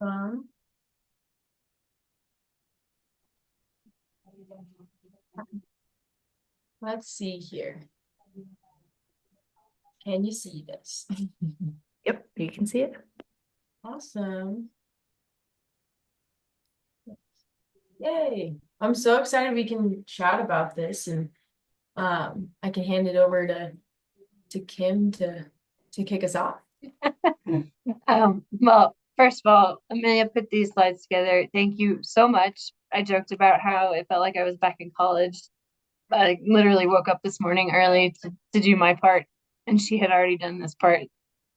Um, let's see here. Can you see this? Yep, you can see it. Awesome. Yay. I'm so excited we can chat about this and I can hand it over to Kim to kick us off. Well, first of all, Amelia put these slides together. Thank you so much. I joked about how it felt like I was back in college. I literally woke up this morning early to do my part, and she had already done this part.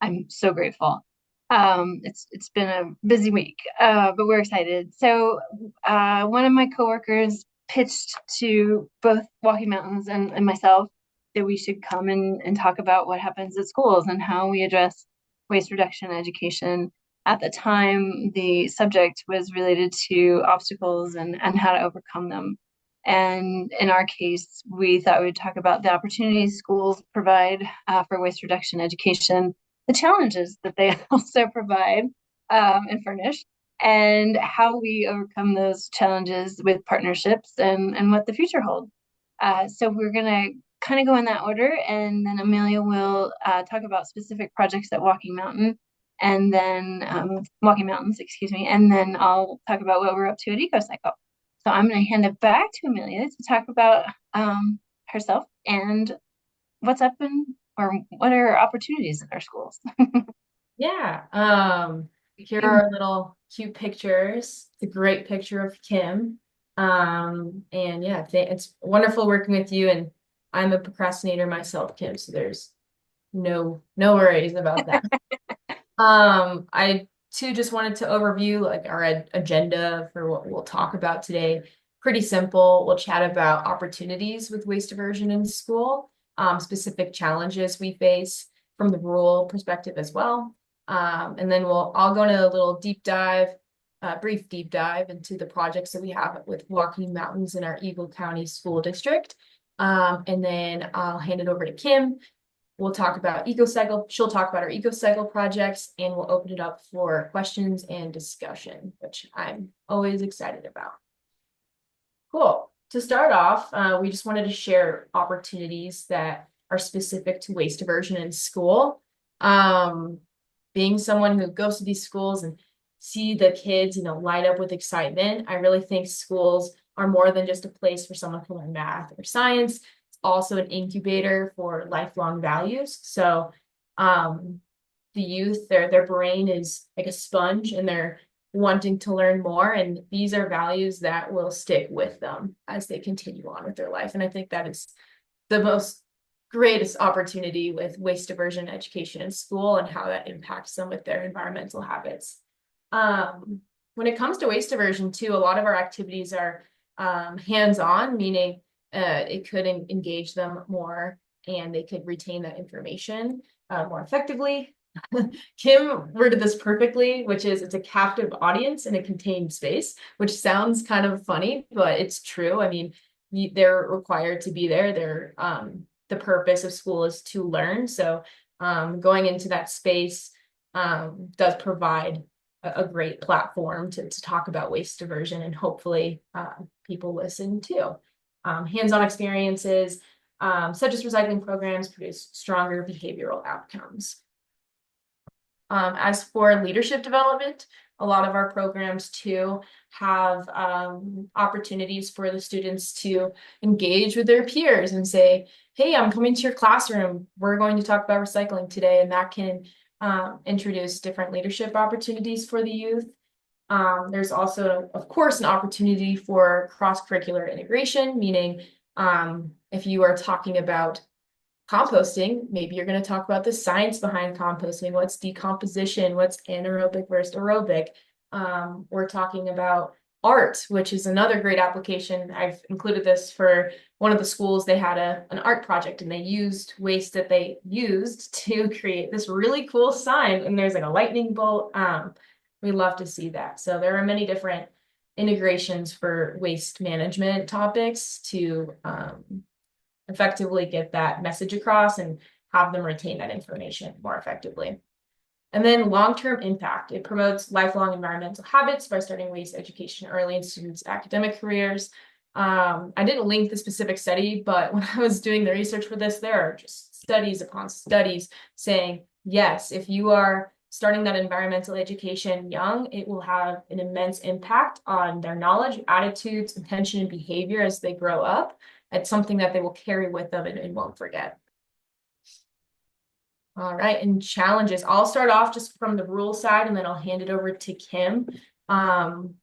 I'm so grateful. It's been a busy week, but we're excited. So, one of my coworkers pitched to both Walking Mountains and myself that we should come and talk about what happens at schools and how we address waste reduction education. At the time, the subject was related to obstacles and how to overcome them. And in our case, we thought we would talk about the opportunities schools provide for waste reduction education, the challenges that they also provide and furnish, and how we overcome those challenges with partnerships and what the future holds. So we're going to kind of go in that order, and then Amelia will talk about specific projects at Walking Mountain, and then Walking Mountains, excuse me, and then I'll talk about what we're up to at EcoCycle. So I'm going to hand it back to Amelia to talk about herself and what's up in or what are opportunities in our schools. Yeah. Here are little cute pictures. It's a great picture of Kim. And yeah, it's wonderful working with you. And I'm a procrastinator myself, Kim, so there's no worries about that. I too just wanted to overview like our agenda for what we'll talk about today. Pretty simple. We'll chat about opportunities with waste diversion in school, specific challenges we face from the rural perspective as well. And then I'll go into a little brief deep dive into the projects that we have with Walking Mountains in our Eagle County School District. And then I'll hand it over to Kim. We'll talk about EcoCycle. She'll talk about our EcoCycle projects, and we'll open it up for questions and discussion, which I'm always excited about. Cool. To start off, we just wanted to share opportunities that are specific to waste diversion in school. Um, Being someone who goes to these schools and see the kids, light up with excitement, I really think schools are more than just a place for someone to learn math or science. It's also an incubator for lifelong values. So, the youth, their brain is like a sponge, and they're wanting to learn more. And these are values that will stick with them as they continue on with their life. And I think that is the most greatest opportunity with waste diversion education in school and how that impacts them with their environmental habits. When it comes to waste diversion, too, a lot of our activities are hands-on, meaning it could engage them more and they could retain that information more effectively. Kim worded this perfectly, which is it's a captive audience in a contained space, which sounds kind of funny, but it's true. I mean, they're required to be there. The purpose of school is to learn. So going into that space does provide a great platform to talk about waste diversion, and hopefully people listen too. Hands-on experiences such as recycling programs produce stronger behavioral outcomes. As for leadership development, a lot of our programs too have opportunities for the students to engage with their peers and say, hey, I'm coming to your classroom. We're going to talk about recycling today. And that can introduce different leadership opportunities for the youth. There's also, of course, an opportunity for cross-curricular integration, meaning if you are talking about composting, maybe you're going to talk about the science behind composting. What's decomposition? What's anaerobic versus aerobic? We're talking about art, which is another great application. I've included this for one of the schools. They had an art project, and they used waste that they used to create this really cool sign. And there's like a lightning bolt. We love to see that. So there are many different integrations for waste management topics to effectively get that message across and have them retain that information more effectively. And then long-term impact. It promotes lifelong environmental habits by starting waste education early in students' academic careers. I didn't link the specific study, but when I was doing the research for this, there are just studies upon studies saying, yes, if you are starting that environmental education young, it will have an immense impact on their knowledge, attitudes, intention, and behavior as they grow up. It's something that they will carry with them and won't forget. All right, and challenges. I'll start off just from the rural side and then I'll hand it over to Kim. Um,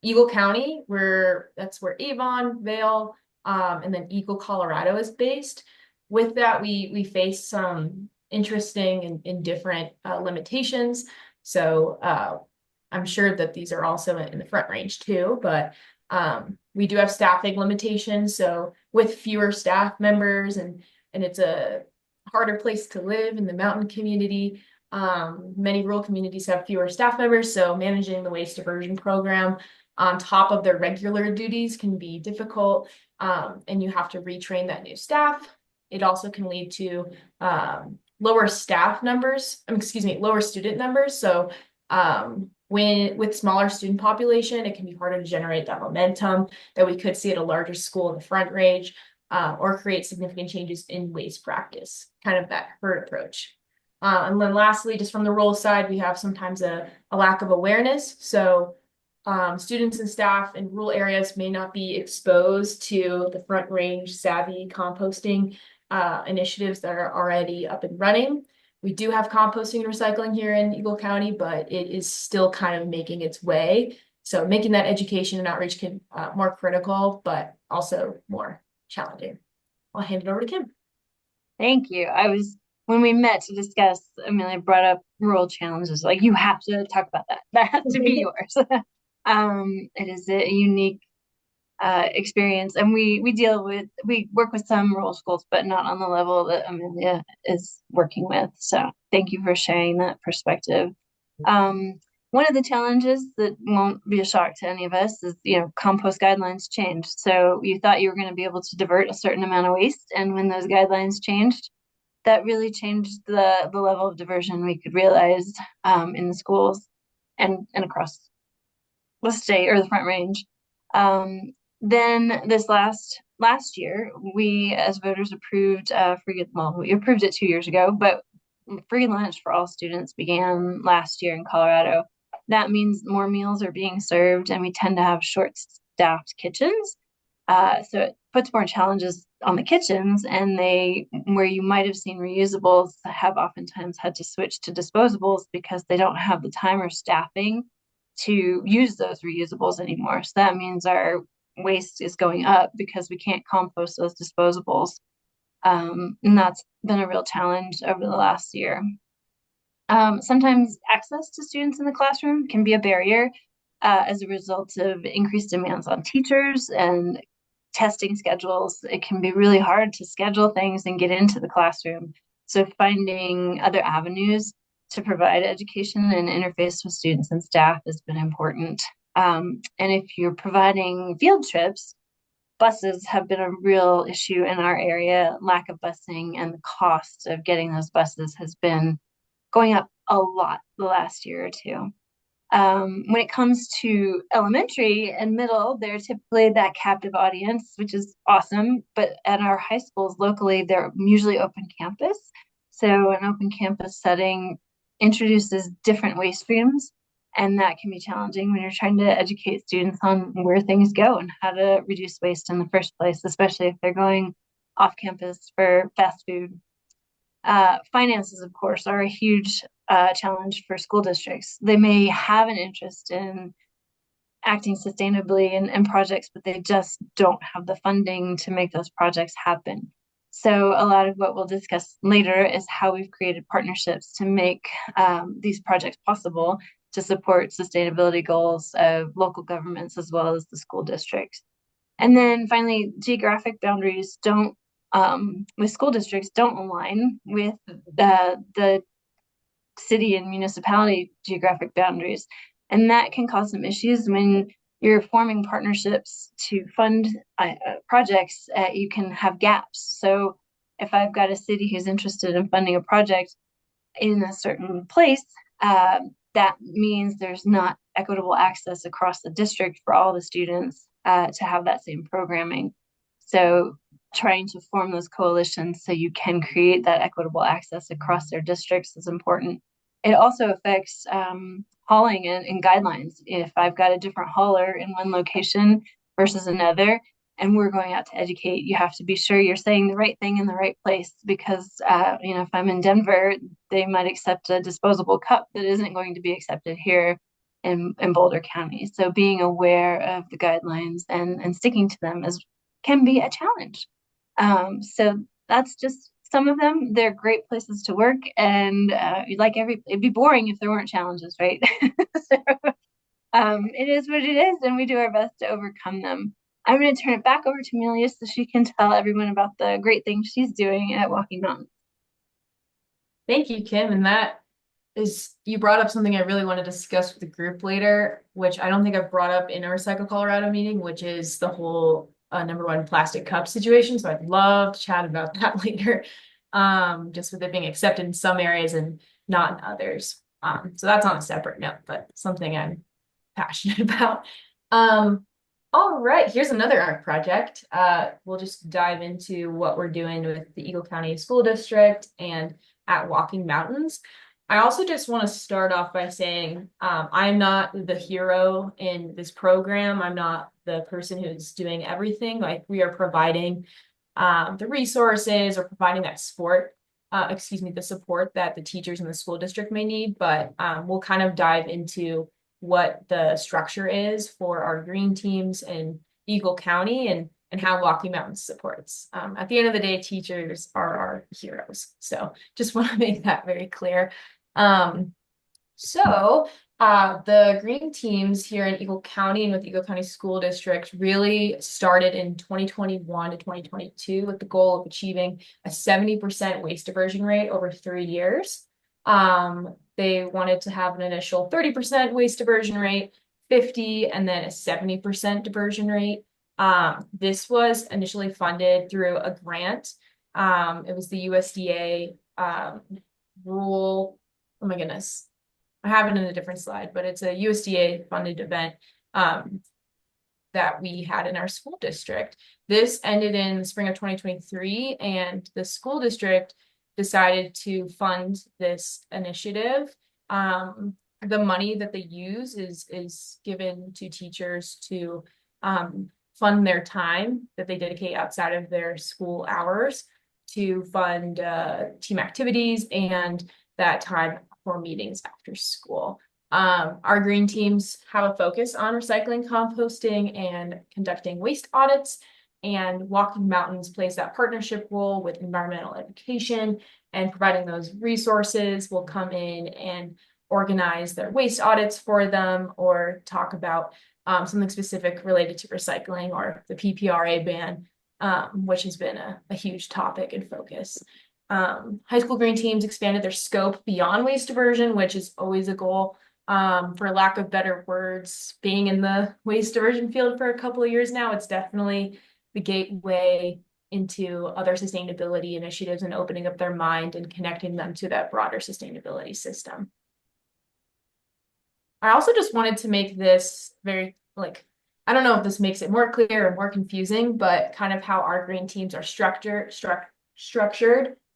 Eagle County, where that's where Avon, Vale, and then Eagle, Colorado is based. With that, we face some interesting and different limitations. So I'm sure that these are also in the Front Range too, but we do have staffing limitations. So with fewer staff members and it's a harder place to live in the mountain community. Many rural communities have fewer staff members, so managing the waste diversion program on top of their regular duties can be difficult, and you have to retrain that new staff. It also can lead to lower staff numbers, lower student numbers. So when with smaller student population, it can be harder to generate that momentum that we could see at a larger school in the Front Range, or create significant changes in waste practice, kind of that herd approach. And then lastly, just from the role side, we have sometimes a lack of awareness. So students and staff in rural areas may not be exposed to the Front Range savvy composting initiatives that are already up and running. We do have composting and recycling here in Eagle County, but it is still kind of making its way. So making that education and outreach can more critical, but also more challenging. I'll hand it over to Kim. Thank you. When we met to discuss, Amelia brought up rural challenges. Like, you have to talk about that. That has to be yours. It is a unique experience, and we work with some rural schools, but not on the level that Amelia is working with. So thank you for sharing that perspective. One of the challenges that won't be a shock to any of us is, compost guidelines changed. So you thought you were going to be able to divert a certain amount of waste, and when those guidelines changed, that really changed the level of diversion we could realize in the schools and across the state or the Front Range. Then this last year, we as voters approved free, well, we approved it 2 years ago, but free lunch for all students began last year in Colorado. That means more meals are being served, and we tend to have short-staffed kitchens. So it puts more challenges on the kitchens, and where you might have seen reusables, have oftentimes had to switch to disposables because they don't have the time or staffing to use those reusables anymore. So that means our waste is going up because we can't compost those disposables. And that's been a real challenge over the last year. Sometimes access to students in the classroom can be a barrier as a result of increased demands on teachers and testing schedules. It can be really hard to schedule things and get into the classroom. So finding other avenues to provide education and interface with students and staff has been important. And if you're providing field trips, buses have been a real issue in our area. Lack of busing and the cost of getting those buses has been going up a lot the last year or two. When it comes to elementary and middle, they're typically that captive audience, which is awesome. But at our high schools locally, they're usually open campus. So an open campus setting introduces different waste streams, and that can be challenging when you're trying to educate students on where things go and how to reduce waste in the first place, especially if they're going off campus for fast food. Finances, of course, are a huge challenge for school districts. They may have an interest in acting sustainably and projects, but they just don't have the funding to make those projects happen. So a lot of what we'll discuss later is how we've created partnerships to make these projects possible to support sustainability goals of local governments as well as the school districts. And then finally, geographic boundaries don't with school districts don't align with the city and municipality geographic boundaries. And that can cause some issues when you're forming partnerships to fund projects, you can have gaps. So if I've got a city who's interested in funding a project in a certain place, that means there's not equitable access across the district for all the students to have that same programming. So trying to form those coalitions so you can create that equitable access across their districts is important. It also affects hauling and guidelines. If I've got a different hauler in one location versus another, and we're going out to educate, you have to be sure you're saying the right thing in the right place because, if I'm in Denver, they might accept a disposable cup that isn't going to be accepted here in Boulder County. So being aware of the guidelines and sticking to them can be a challenge. So that's just some of them. They're great places to work, and it'd be boring if there weren't challenges, right? So, it is what it is, and we do our best to overcome them. I'm going to turn it back over to Amelia so she can tell everyone about the great things she's doing at Walking Mountain. Thank you, Kim. And that is, you brought up something I really want to discuss with the group later, which I don't think I've brought up in our Recycle Colorado meeting, which is the whole number one plastic cup situation. So I'd love to chat about that later, just with it being accepted in some areas and not in others. So that's on a separate note, but something I'm passionate about. Um, all right, here's another art project. We'll just dive into what we're doing with the Eagle County School District and at Walking Mountains. I also just want to start off by saying I'm not the hero in this program. I'm not the person who's doing everything. Like we are providing the resources or providing that the support that the teachers in the school district may need. But we'll kind of dive into what the structure is for our green teams in Eagle County and how Walking Mountains supports. At the end of the day, teachers are our heroes. So just want to make that very clear. Um, the green teams here in Eagle County and with Eagle County School District really started in 2021 to 2022 with the goal of achieving a 70% waste diversion rate over 3 years. They wanted to have an initial 30% waste diversion rate, 50, and then a 70% diversion rate. This was initially funded through a grant. It was the USDA rule. Oh my goodness. I have it in a different slide, but it's a USDA funded event that we had in our school district. This ended in the spring of 2023, and the school district decided to fund this initiative. The money that they use is given to teachers to fund their time that they dedicate outside of their school hours to fund team activities and that time for meetings after school. Our green teams have a focus on recycling, composting, and conducting waste audits. And Walking Mountains plays that partnership role with environmental education and providing those resources. Will come in and organize their waste audits for them or talk about something specific related to recycling or the PPRA ban, which has been a huge topic and focus. High school green teams expanded their scope beyond waste diversion, which is always a goal. For lack of better words, being in the waste diversion field for a couple of years now, it's definitely the gateway into other sustainability initiatives and opening up their mind and connecting them to that broader sustainability system. I also just wanted to make this very, I don't know if this makes it more clear or more confusing, but kind of how our green teams are structured.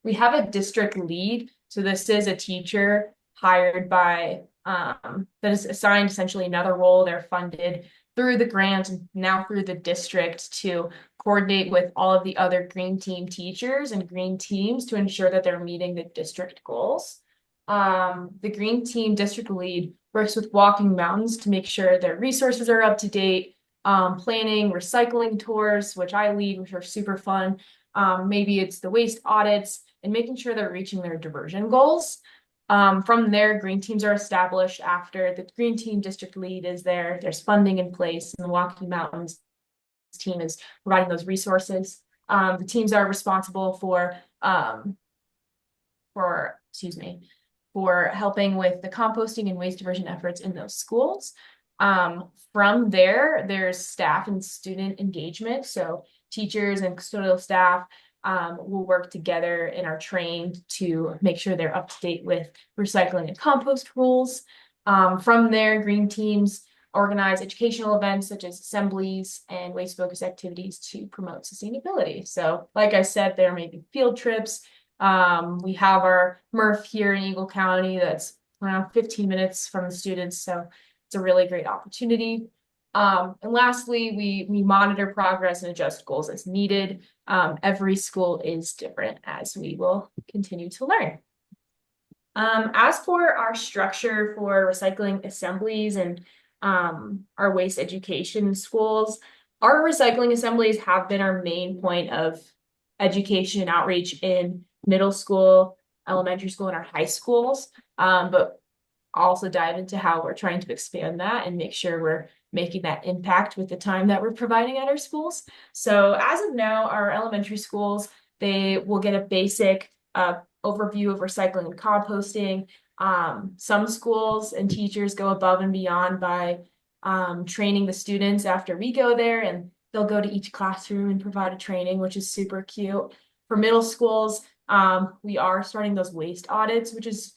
We have a district lead. So this is a teacher hired by, that is assigned essentially another role. They're funded through the grant and now through the district to coordinate with all of the other green team teachers and green teams to ensure that they're meeting the district goals. The green team district lead works with Walking Mountains to make sure their resources are up to date, planning recycling tours, which I lead, which are super fun. Maybe it's the waste audits and making sure they're reaching their diversion goals. From there, green teams are established after the green team district lead is there. There's funding in place, and the Walking Mountains team is providing those resources. The teams are responsible for helping with the composting and waste diversion efforts in those schools. From there, there's staff and student engagement. So teachers and custodial staff will work together and are trained to make sure they're up to date with recycling and compost rules. From there, green teams organize educational events such as assemblies and waste focused activities to promote sustainability. So, like I said, there may be field trips. We have our MRF here in Eagle County that's around 15 minutes from the students. So it's a really great opportunity. And lastly, we monitor progress and adjust goals as needed. Every school is different as we will continue to learn. As for our structure for recycling assemblies and our waste education schools, our recycling assemblies have been our main point of education and outreach in middle school, elementary school, and our high schools. But also dive into how we're trying to expand that and make sure we're making that impact with the time that we're providing at our schools. So as of now, our elementary schools, they will get a basic overview of recycling and composting. Some schools and teachers go above and beyond by training the students after we go there, and they'll go to each classroom and provide a training, which is super cute. For middle schools, we are starting those waste audits, which is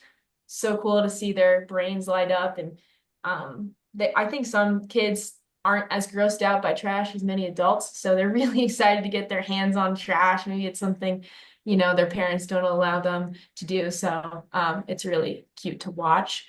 so cool to see their brains light up. And I think some kids aren't as grossed out by trash as many adults, so they're really excited to get their hands on trash. Maybe it's something, their parents don't allow them to do. So it's really cute to watch.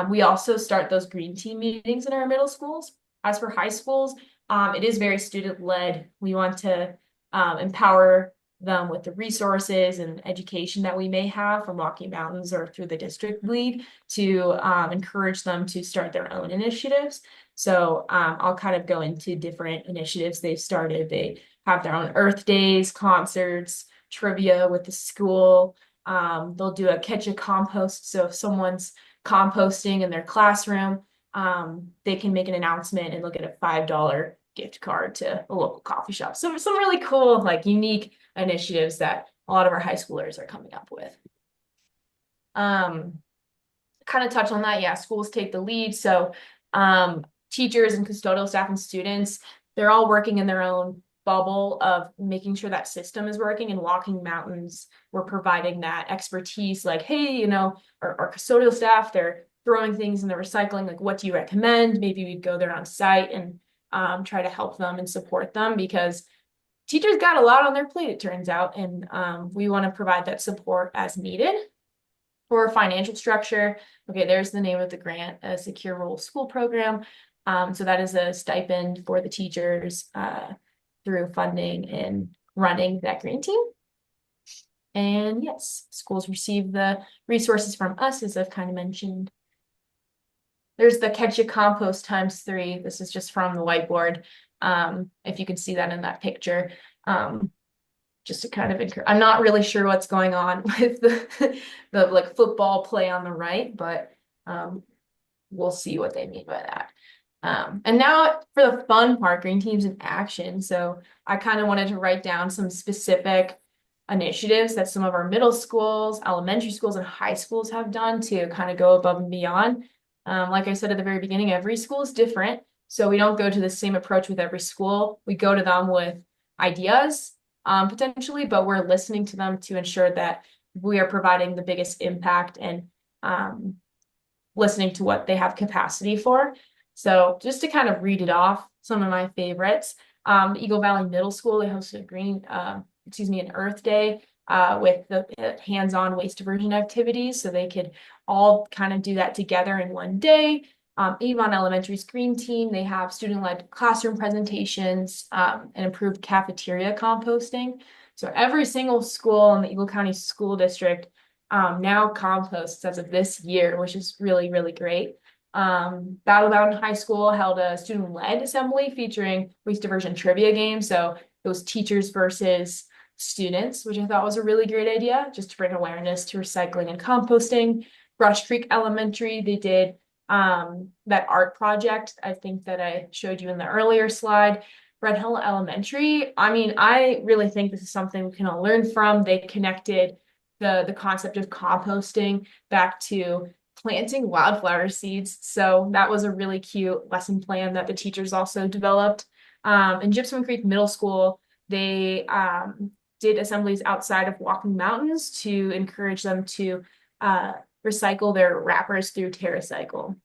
We also start those green team meetings in our middle schools. As for high schools, it is very student led. We want to empower them with the resources and education that we may have from Rocky Mountains or through the district league to encourage them to start their own initiatives. So I'll kind of go into different initiatives they've started. They have their own Earth Days, concerts, trivia with the school. They'll do a catch a compost. So if someone's composting in their classroom, they can make an announcement and they'll get a $5 gift card to a local coffee shop. So some really cool, like unique initiatives that a lot of our high schoolers are coming up with. Kind of touch on that. Yeah, schools take the lead. So teachers and custodial staff and students, they're all working in their own bubble of making sure that system is working. And Walking Mountains, we're providing that expertise, like, hey, our custodial staff, they're throwing things in the recycling. Like, what do you recommend? Maybe we'd go there on site and try to help them and support them, because teachers got a lot on their plate, it turns out, and we want to provide that support as needed. For financial structure, okay, there's the name of the grant, a Secure Rural School Program. So that is a stipend for the teachers through funding and running that green team. And yes, schools receive the resources from us, as I've kind of mentioned. There's the catch a compost ×3. This is just from the whiteboard. If you can see that in that picture. Just to kind of encourage. I'm not really sure what's going on with the like football play on the right, but we'll see what they mean by that. And now for the fun part, green teams in action. So I kind of wanted to write down some specific initiatives that some of our middle schools, elementary schools, and high schools have done to kind of go above and beyond. Like I said at the very beginning, every school is different. So we don't go to the same approach with every school. We go to them with ideas, potentially, but we're listening to them to ensure that we are providing the biggest impact and listening to what they have capacity for. So just to kind of read it off, some of my favorites. Eagle Valley Middle School, they hosted an Earth Day with the hands-on waste diversion activities, so they could all kind of do that together in one day. Avon Elementary's Green Team, they have student-led classroom presentations and improved cafeteria composting. So every single school in the Eagle County School District now composts as of this year, which is really, really great. Battle Mountain High School held a student-led assembly featuring waste diversion trivia games. So it was teachers versus students, which I thought was a really great idea, just to bring awareness to recycling and composting. Brush Creek Elementary, they did that art project, I think that I showed you in the earlier slide. Red Hill Elementary, I mean, I really think this is something we can all learn from. They connected the concept of composting back to planting wildflower seeds. So that was a really cute lesson plan that the teachers also developed. In Gypsum Creek Middle School, they did assemblies outside of walking mountains to encourage them to uh, recycle their wrappers through TerraCycle.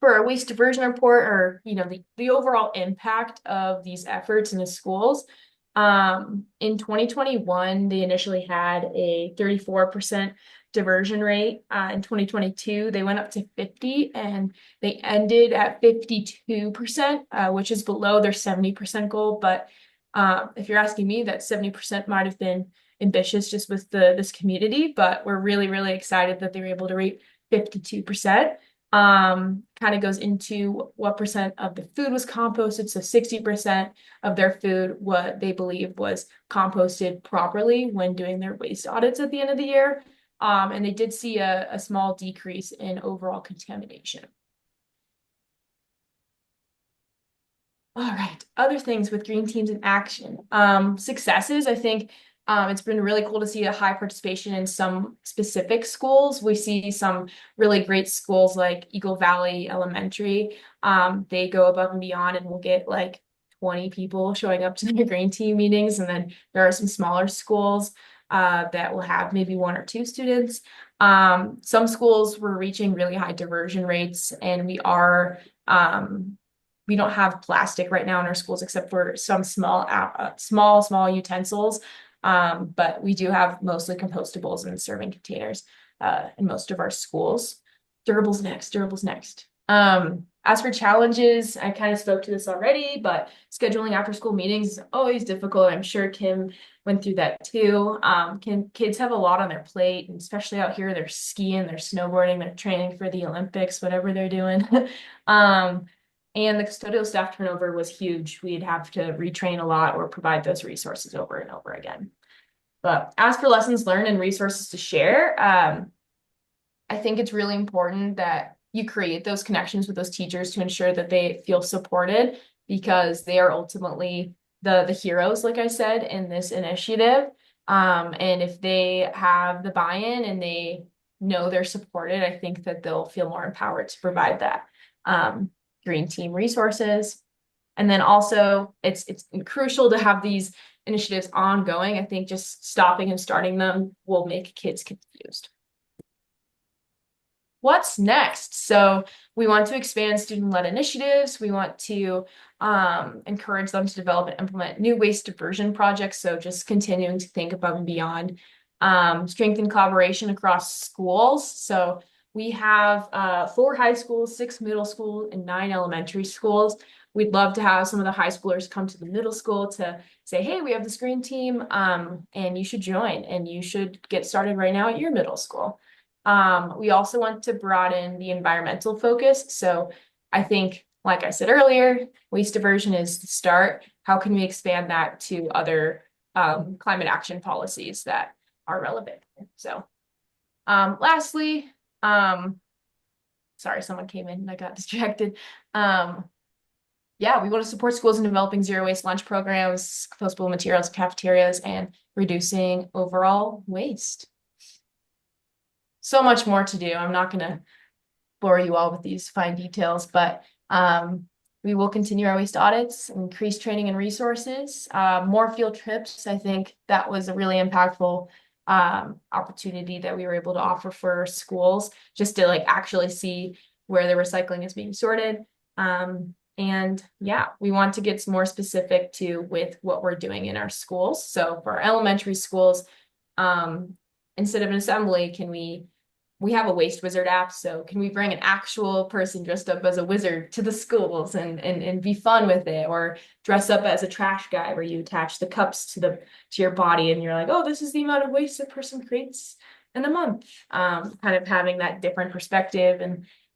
For a waste diversion report, or the overall impact of these efforts in the schools, in 2021 they initially had a 34% diversion rate. In 2022 they went up to 50, and they ended at 52%, which is below their 70% goal. But if you're asking me, that 70% might have been ambitious just with this community, but we're really, really excited that they were able to rate 52%. Kind of goes into what percent of the food was composted. So 60% of their food, what they believe was composted properly when doing their waste audits at the end of the year. And they did see a small decrease in overall contamination. All right, other things with green teams in action. Successes, I think it's been really cool to see a high participation in some specific schools. We see some really great schools like Eagle Valley Elementary. They go above and beyond and will get like 20 people showing up to their green team meetings. And then there are some smaller schools that will have maybe one or two students. Some schools were reaching really high diversion rates, and we don't have plastic right now in our schools except for some small utensils. But we do have mostly compostables and serving containers in most of our schools. Durables next. As for challenges, I kind of spoke to this already, but scheduling after school meetings is always difficult. I'm sure Kim went through that too. Kids have a lot on their plate, and especially out here, they're skiing, they're snowboarding, they're training for the Olympics, whatever they're doing. um, and the custodial staff turnover was huge. We'd have to retrain a lot or provide those resources over and over again. But as for lessons learned and resources to share, I think it's really important that you create those connections with those teachers to ensure that they feel supported, because they are ultimately the heroes, like I said, in this initiative. And if they have the buy-in and they know they're supported, I think that they'll feel more empowered to provide that green team resources. And then also it's crucial to have these initiatives ongoing. I think just stopping and starting them will make kids confused. What's next? So we want to expand student-led initiatives. We want to encourage them to develop and implement new waste diversion projects. So just continuing to think above and beyond. Strengthen collaboration across schools. So we have 4 high schools, 6 middle schools, and 9 elementary schools. We'd love to have some of the high schoolers come to the middle school to say, hey, we have this green team, and you should join, and you should get started right now at your middle school. We also want to broaden the environmental focus. So I think, like I said earlier, waste diversion is the start. How can we expand that to other climate action policies that are relevant? So lastly, sorry, someone came in and I got distracted. Yeah, we want to support schools in developing zero waste lunch programs, compostable materials, cafeterias, and reducing overall waste. So much more to do. I'm not going to bore you all with these fine details, but we will continue our waste audits, increase training and resources, more field trips. I think that was a really impactful opportunity that we were able to offer for schools, just to like actually see where the recycling is being sorted. And yeah, we want to get more specific to with what we're doing in our schools. So for our elementary schools, instead of an assembly, we have a waste wizard app, so can we bring an actual person dressed up as a wizard to the schools and be fun with it, or dress up as a trash guy where you attach the cups to your body and you're like, oh, this is the amount of waste a person creates in a month. Kind of having that different perspective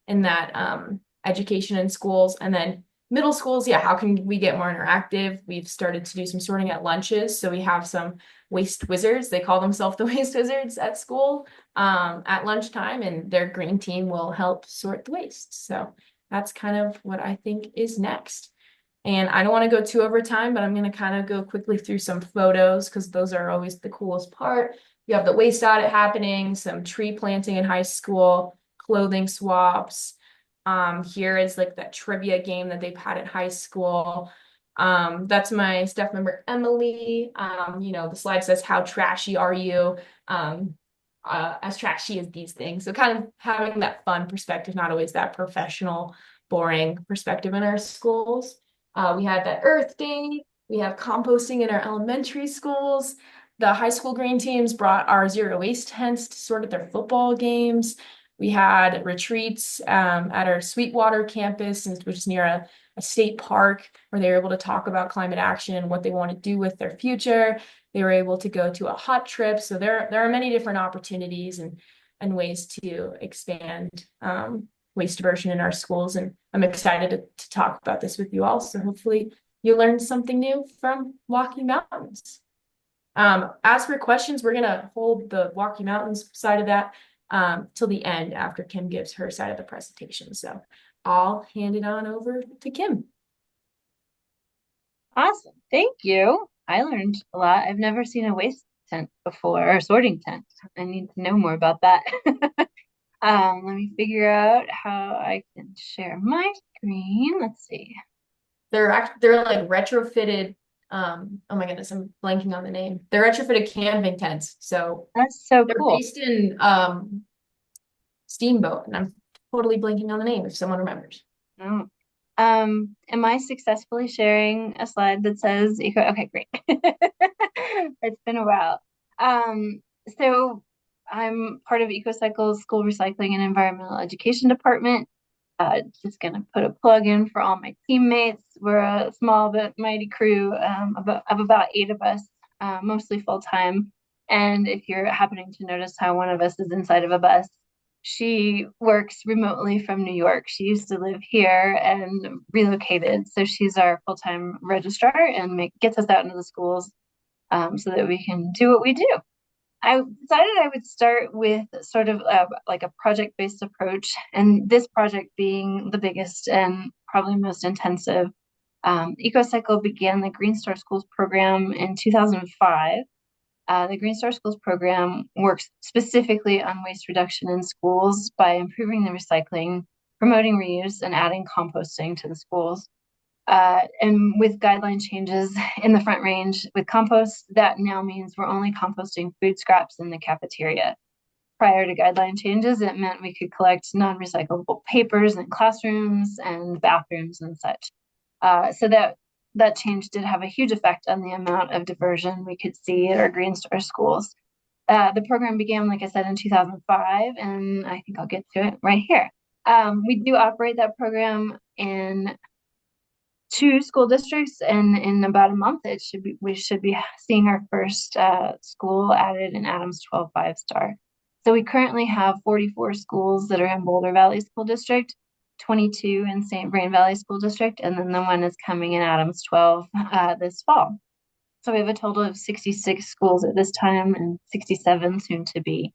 and that education in schools. And then middle schools, yeah, how can we get more interactive? We've started to do some sorting at lunches, so we have some waste wizards. They call themselves the waste wizards at school at lunchtime, and their green team will help sort the waste. So that's kind of what I think is next. And I don't want to go too over time, but I'm going to kind of go quickly through some photos because those are always the coolest part. You have the waste audit happening, some tree planting in high school, clothing swaps. Here is like that trivia game that they've had at high school. That's my staff member, Emily. The slide says, how trashy are you? Um, as trashy as these things. So kind of having that fun perspective, not always that professional, boring perspective in our schools. We had that Earth Day. We have composting in our elementary schools. The high school green teams brought our zero waste tents to sort of their football games. We had retreats at our Sweetwater campus, which is near a state park, where they were able to talk about climate action and what they want to do with their future. They were able to go to a hot trip. So there are many different opportunities and ways to expand waste diversion in our schools. And I'm excited to talk about this with you all. So hopefully you learned something new from Walking Mountains. As for questions, we're gonna hold the Walkie Mountains side of that till the end after Kim gives her side of the presentation. So I'll hand it on over to Kim. Awesome. Thank you. I learned a lot. I've never seen a waste tent before, or sorting tent. I need to know more about that. Let me figure out how I can share my screen. Let's see. They're like retrofitted. Oh my goodness, I'm blanking on the name. They're retrofitted camping tents. So That's so they're cool. based in Steamboat, and I'm totally blanking on the name if someone remembers. Oh. Am I successfully sharing a slide that says eco? Okay, great. It's been a while. So I'm part of EcoCycle's School Recycling and Environmental Education Department. Just gonna put a plug in for all my teammates. We're a small but mighty crew of about 8 of us, mostly full time. And if you're happening to notice how one of us is inside of a bus, she works remotely from New York. She used to live here and relocated, so she's our full-time registrar and gets us out into the schools so that we can do what we do. I decided I would start with sort of like a project-based approach, and this project being the biggest and probably most intensive. EcoCycle began the Green Star Schools program in 2005. The Green Star Schools program works specifically on waste reduction in schools by improving the recycling, promoting reuse, and adding composting to the schools. And with guideline changes in the Front Range with compost, that now means we're only composting food scraps in the cafeteria. Prior to guideline changes, it meant we could collect non-recyclable papers in classrooms and bathrooms and such. So that change did have a huge effect on the amount of diversion we could see at our Green Star schools. The program began, like I said, in 2005, and I think I'll get to it right here. We do operate that program in 2 school districts, and in about a month we should be seeing our first school added in Adams 12 5-star. So we currently have 44 schools that are in Boulder Valley School District, 22 in St. Vrain Valley School District, and then the one is coming in Adams 12 this fall. So we have a total of 66 schools at this time and 67 soon to be.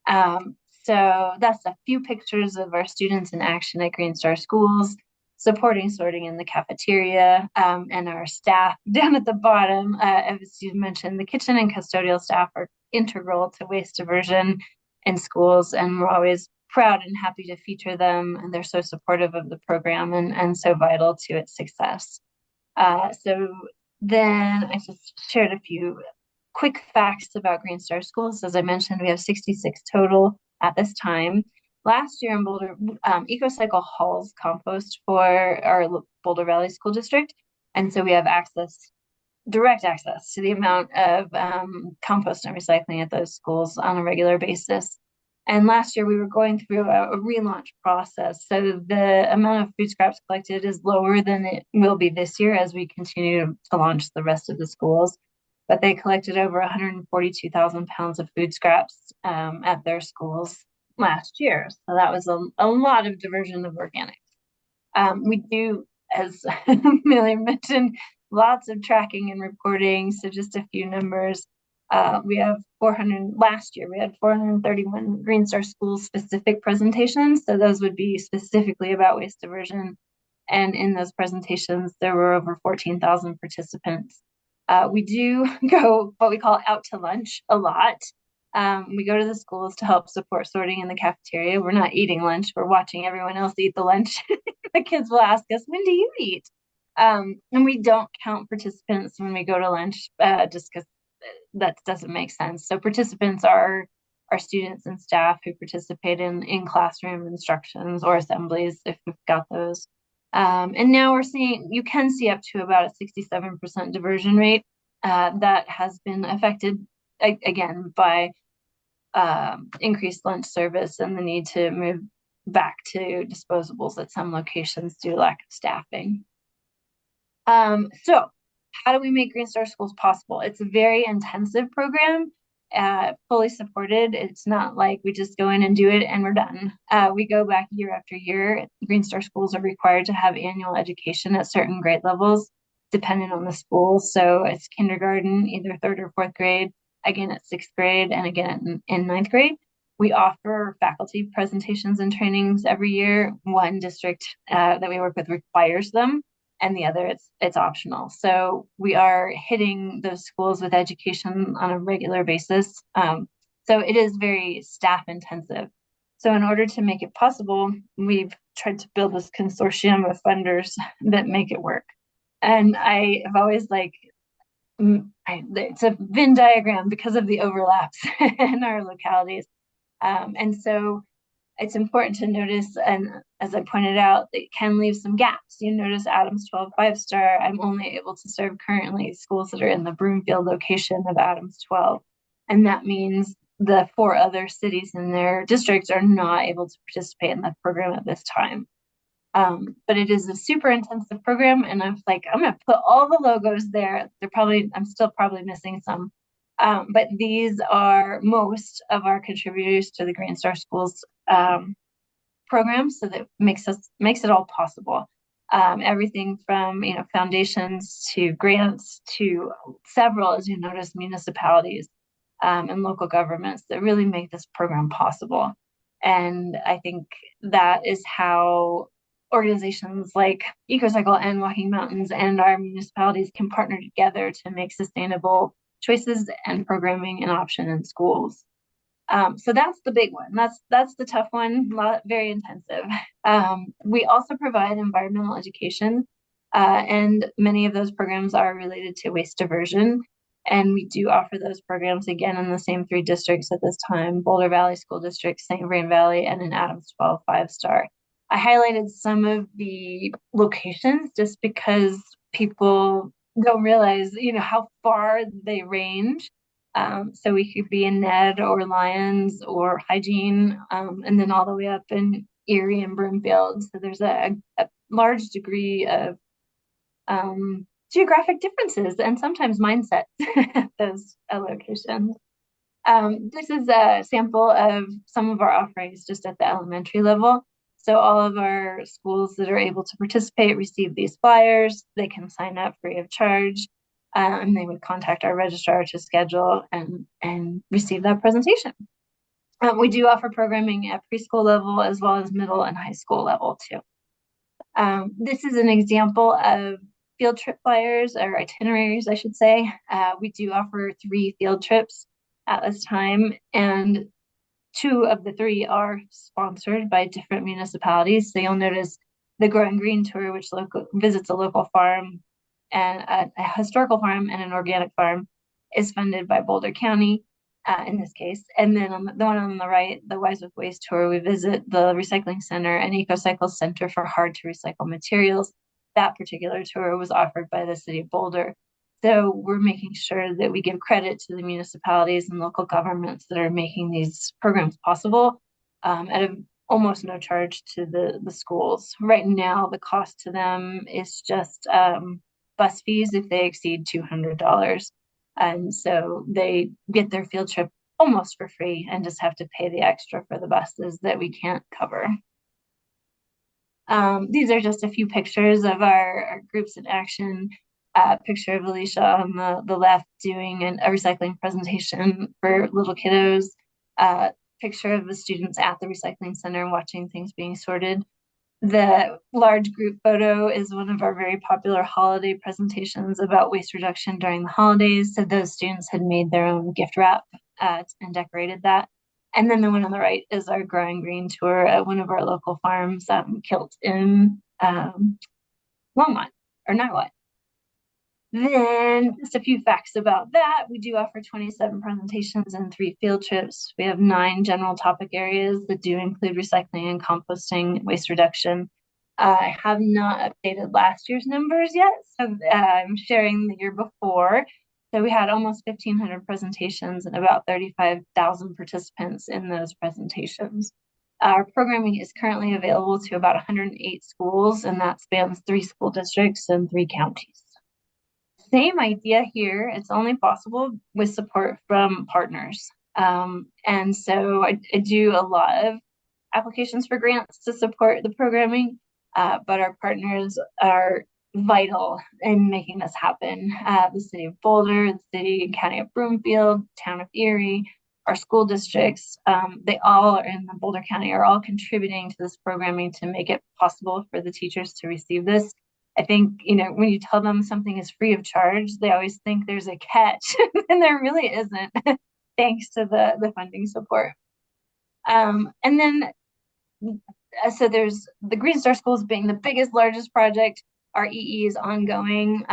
Um, so that's a few pictures of our students in action at Green Star Schools, supporting sorting in the cafeteria, and our staff down at the bottom. As you mentioned, the kitchen and custodial staff are integral to waste diversion in schools, and we're always proud and happy to feature them. And they're so supportive of the program and so vital to its success. So then I just shared a few quick facts about Green Star Schools. As I mentioned, we have 66 total at this time. Last year in Boulder, EcoCycle hauls compost for our Boulder Valley School District. And so we have direct access to the amount of compost and recycling at those schools on a regular basis. And last year we were going through a relaunch process. So the amount of food scraps collected is lower than it will be this year as we continue to launch the rest of the schools. But they collected over 142,000 pounds of food scraps at their schools last year. So that was a lot of diversion of organics. We do, as Millie mentioned, lots of tracking and reporting. So just a few numbers. We have 400, last year we had 431 Green Star School specific presentations. So those would be specifically about waste diversion. And in those presentations, there were over 14,000 participants. We do go what we call out to lunch a lot. We go to the schools to help support sorting in the cafeteria. We're not eating lunch, we're watching everyone else eat the lunch. The kids will ask us, when do you eat? And we don't count participants when we go to lunch, just because that doesn't make sense. So participants are students and staff who participate in classroom instructions or assemblies if we've got those. And now we're seeing, you can see up to about a 67% diversion rate that has been affected again by increased lunch service and the need to move back to disposables at some locations due to lack of staffing. So how do we make Green Star Schools possible? It's a very intensive program, fully supported. It's not like we just go in and do it and we're done. We go back year after year. Green Star Schools are required to have annual education at certain grade levels, depending on the school. So it's kindergarten, either third or fourth grade, again at sixth grade, and again in ninth grade. We offer faculty presentations and trainings every year. One district that we work with requires them, and the other it's optional. So we are hitting those schools with education on a regular basis. So it is very staff intensive. So in order to make it possible, we've tried to build this consortium of funders that make it work. And I have always it's a Venn diagram because of the overlaps in our localities. And so it's important to notice, and as I pointed out, it can leave some gaps. You notice Adams 12 5-star. I'm only able to serve currently schools that are in the Broomfield location of Adams 12. And that means the 4 other cities in their districts are not able to participate in the program at this time. But it is a super intensive program, and I'm gonna put all the logos there. I'm still probably missing some. But these are most of our contributors to the Green Star Schools program, so that makes it all possible. Everything from foundations to grants to several, as you notice, municipalities and local governments that really make this program possible. And I think that is how organizations like EcoCycle and Walking Mountains and our municipalities can partner together to make sustainable choices and programming an option in schools. So that's the big one. That's the tough one, very intensive. We also provide environmental education, and many of those programs are related to waste diversion. And we do offer those programs again in the same 3 districts at this time: Boulder Valley School District, St. Vrain Valley, and in Adams 12 5-star. I highlighted some of the locations just because people don't realize, how far they range. So we could be in Ned or Lyons or Hygiene, and then all the way up in Erie and Broomfield. So there's a large degree of geographic differences and sometimes mindsets at those locations. This is a sample of some of our offerings just at the elementary level. So all of our schools that are able to participate receive these flyers. They can sign up free of charge, and they would contact our registrar to schedule and receive that presentation. We do offer programming at preschool level as well as middle and high school level too. This is an example of field trip flyers, or itineraries, I should say. We do offer 3 field trips at this time, and 2 of the 3 are sponsored by different municipalities. So you'll notice the Growing Green tour, which visits a local farm and a historical farm and an organic farm, is funded by Boulder County in this case. And then on the one on the right, the Wise with Waste tour, we visit the recycling center and EcoCycle Center for hard to recycle materials. That particular tour was offered by the city of Boulder. So we're making sure that we give credit to the municipalities and local governments that are making these programs possible at almost no charge to the schools. Right now, the cost to them is just bus fees if they exceed $200. And so they get their field trip almost for free and just have to pay the extra for the buses that we can't cover. These are just a few pictures of our groups in action. Picture of Alicia on the left doing a recycling presentation for little kiddos. Picture of the students at the recycling center watching things being sorted. The large group photo is one of our very popular holiday presentations about waste reduction during the holidays. So those students had made their own gift wrap and decorated that. And then the one on the right is our Growing Green tour at one of our local farms, Kilt in Longmont. or nylon. Then just a few facts about that. We do offer 27 presentations and 3 field trips. We have 9 general topic areas that do include recycling and composting, waste reduction. I have not updated last year's numbers yet, so I'm sharing the year before. So we had almost 1,500 presentations and about 35,000 participants in those presentations. Our programming is currently available to about 108 schools, and that spans 3 school districts and 3 counties. Same idea here. It's only possible with support from partners. And so I do a lot of applications for grants to support the programming, but our partners are vital in making this happen. The city of Boulder, the city and county of Broomfield, town of Erie, our school districts, they all are in the Boulder County are all contributing to this programming to make it possible for the teachers to receive this. I think, when you tell them something is free of charge, they always think there's a catch, and there really isn't, thanks to the funding support. And then so there's the Green Star Schools being the biggest, largest project. Our EE is ongoing.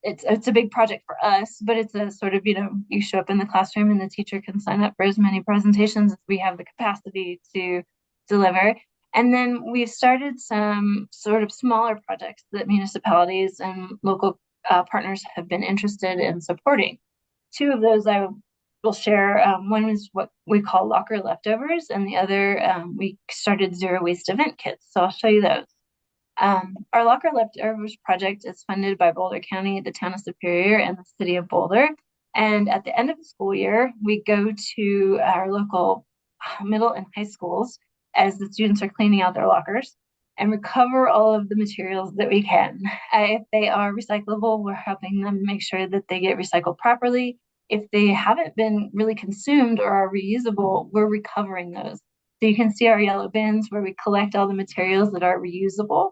It's a big project for us, but it's a sort of, you show up in the classroom and the teacher can sign up for as many presentations as we have the capacity to deliver. And then we've started some sort of smaller projects that municipalities and local partners have been interested in supporting. 2 of those I will share. One is what we call locker leftovers, and the other, we started zero waste event kits. So I'll show you those. Our locker leftovers project is funded by Boulder County, the town of Superior, and the city of Boulder. And at the end of the school year, we go to our local middle and high schools as the students are cleaning out their lockers and recover all of the materials that we can. If they are recyclable, we're helping them make sure that they get recycled properly. If they haven't been really consumed or are reusable, we're recovering those. So you can see our yellow bins where we collect all the materials that are reusable.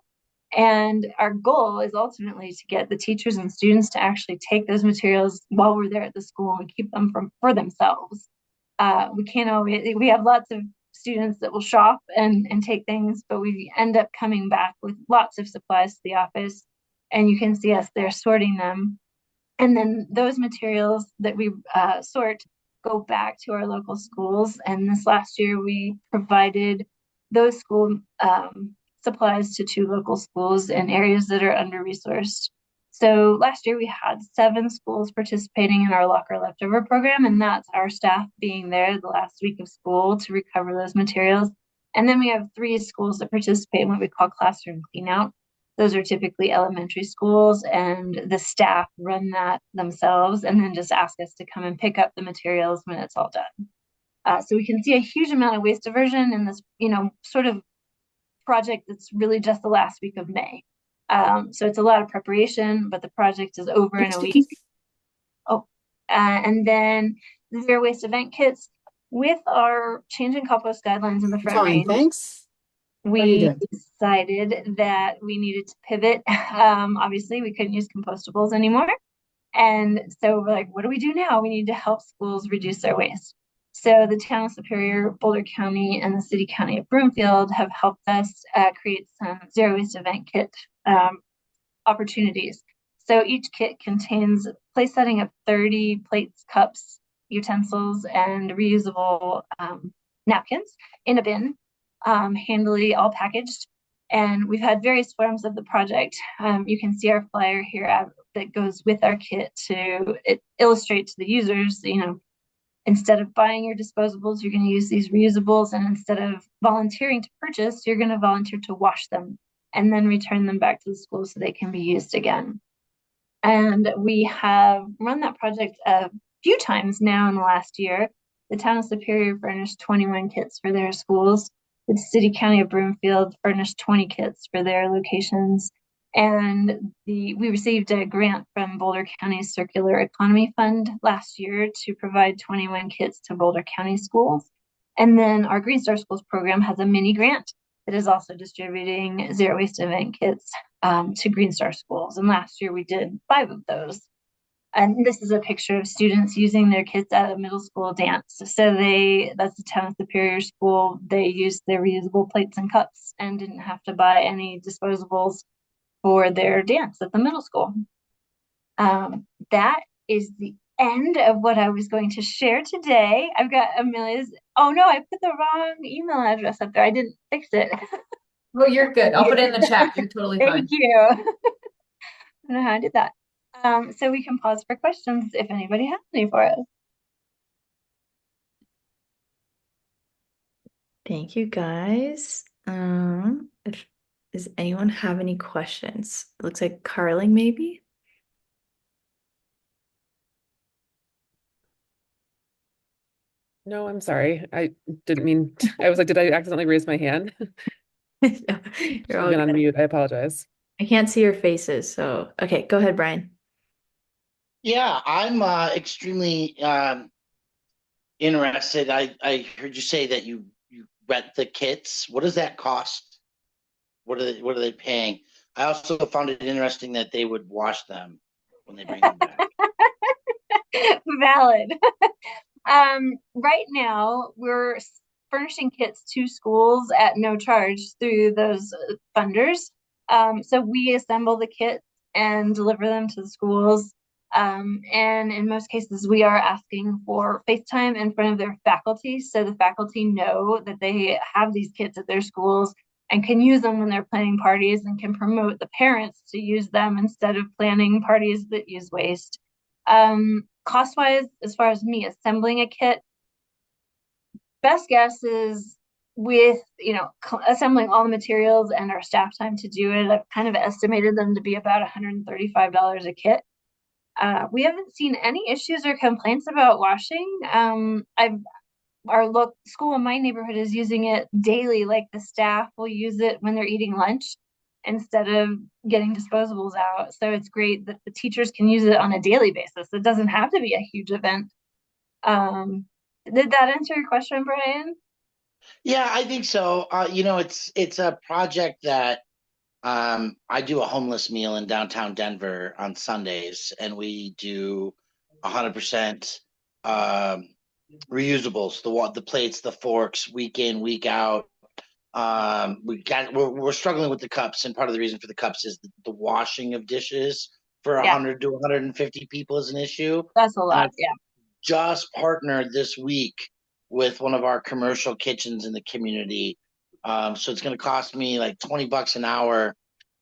And our goal is ultimately to get the teachers and students to actually take those materials while we're there at the school and keep them for themselves. We can't always, we have lots of students that will shop and take things, but we end up coming back with lots of supplies to the office, and you can see us there sorting them. And then those materials that we sort go back to our local schools. And this last year, we provided those school supplies to 2 local schools in areas that are under-resourced. So last year we had 7 schools participating in our locker leftover program, and that's our staff being there the last week of school to recover those materials. And then we have 3 schools that participate in what we call classroom cleanout. Those are typically elementary schools, and the staff run that themselves and then just ask us to come and pick up the materials when it's all done. So we can see a huge amount of waste diversion in this, sort of project that's really just the last week of May. So it's a lot of preparation, but the project is over in a week. Oh, and then the zero waste event kits with our changing compost guidelines in the Front Fine, Range. thanks. We decided that we needed to pivot. Obviously, we couldn't use compostables anymore. And so we're like, what do we do now? We need to help schools reduce their waste. So the town of Superior, Boulder County, and the city county of Broomfield have helped us create some zero waste event kit opportunities. So each kit contains place setting of 30 plates, cups, utensils, and reusable napkins in a bin, handily all packaged. And we've had various forms of the project. You can see our flyer here that goes with our kit to illustrate to the users, instead of buying your disposables, you're going to use these reusables. And instead of volunteering to purchase, you're going to volunteer to wash them and then return them back to the school so they can be used again. And we have run that project a few times now in the last year. The town of Superior furnished 21 kits for their schools. The city county of Broomfield furnished 20 kits for their locations. And we received a grant from Boulder County's Circular Economy Fund last year to provide 21 kits to Boulder County schools. And then our Green Star Schools program has a mini grant that is also distributing zero waste event kits to Green Star schools. And last year we did 5 of those. And this is a picture of students using their kits at a middle school dance. So that's the town of Superior School. They used their reusable plates and cups and didn't have to buy any disposables. for their dance at the middle school. That is the end of what I was going to share today. I've got Amelia's. Oh no, I put the wrong email address up there. I didn't fix it. Well, you're good. I'll put it in the chat. You're totally Thank fine. you. I don't know how I did that. So we can pause for questions if anybody has any for us. Thank you guys. If does anyone have any questions? It looks like Carling maybe. No, I'm sorry. I didn't mean I was like, did I accidentally raise my hand? No, you're Should have all been on good. mute. I apologize. I can't see your faces, so okay, go ahead, Brian. Yeah, I'm extremely interested. I heard you say that you rent the kits. What does that cost? What are they paying? I also found it interesting that they would wash them when they bring them back. Valid. Right now, we're furnishing kits to schools at no charge through those funders. So we assemble the kits and deliver them to the schools. And in most cases, we are asking for FaceTime in front of their faculty so the faculty know that they have these kits at their schools and can use them when they're planning parties and can promote the parents to use them instead of planning parties that use waste. Cost wise, as far as me assembling a kit, best guess is with assembling all the materials and our staff time to do it, I've kind of estimated them to be about $135 a kit. We haven't seen any issues or complaints about washing. I've our look school in my neighborhood is using it daily. Like the staff will use it when they're eating lunch instead of getting disposables out. So it's great that the teachers can use it on a daily basis. It doesn't have to be a huge event. Um, did that answer your question, Brian? Yeah, I think so. It's a project that I do a homeless meal in downtown Denver on Sundays, and we do 100% reusables, the plates, the forks, week in, week out. We're struggling with the cups, and part of the reason for the cups is the washing of dishes for Yeah, 100 to 150 people is an issue. that's a And lot. I've Yeah. just partnered this week with one of our commercial kitchens in the community. So it's going to cost me like $20 an hour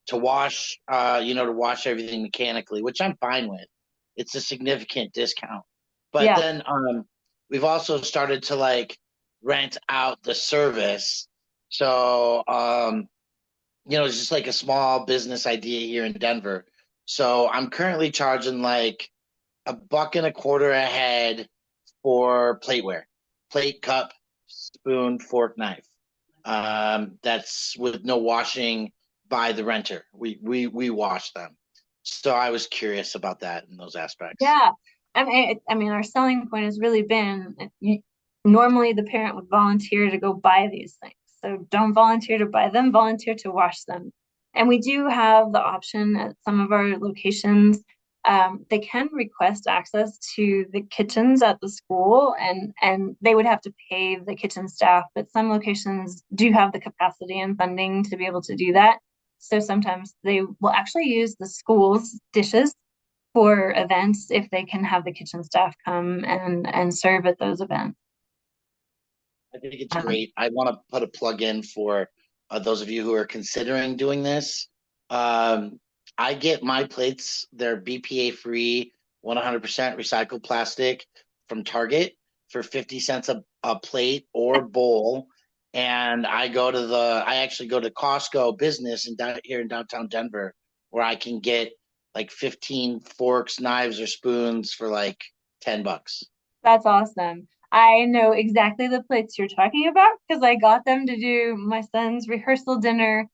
to wash everything mechanically, which I'm fine with. It's a significant discount. But Yeah. then we've also started to like rent out the service. So it's just like a small business idea here in Denver. So I'm currently charging like $1.25 a head for plateware, plate, cup, spoon, fork, knife. That's with no washing by the renter. We wash them. So I was curious about that in those aspects. Yeah. I mean, our selling point has really been normally the parent would volunteer to go buy these things. So don't volunteer to buy them, volunteer to wash them. And we do have the option at some of our locations. They can request access to the kitchens at the school, and they would have to pay the kitchen staff, but some locations do have the capacity and funding to be able to do that. So sometimes they will actually use the school's dishes for events if they can have the kitchen staff come and serve at those events. I think it's Um, great. I want to put a plug in for those of you who are considering doing this. Um, I get my plates, they're BPA free, 100% recycled plastic from Target for 50 cents a plate or bowl. And I actually go to Costco business here in downtown Denver, where I can get like 15 forks, knives, or spoons for like $10. that's awesome. I know exactly the plates you're talking about because I got them to do my son's rehearsal dinner,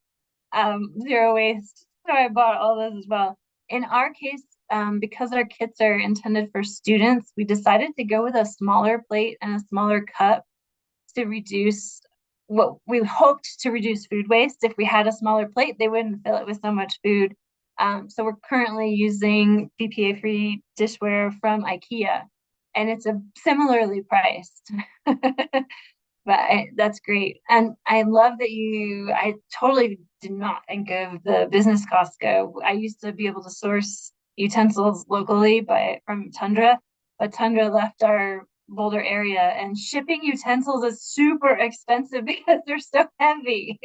zero waste. So I bought all those as well. In our case, because our kits are intended for students, we decided to go with a smaller plate and a smaller cup to reduce what we hoped to reduce food waste. If we had a smaller plate, they wouldn't fill it with so much food. So we're currently using BPA-free dishware from IKEA, and it's a similarly priced. But that's great. And I love that I totally did not think of the business Costco. I used to be able to source utensils locally from Tundra, but Tundra left our Boulder area and shipping utensils is super expensive because they're so heavy.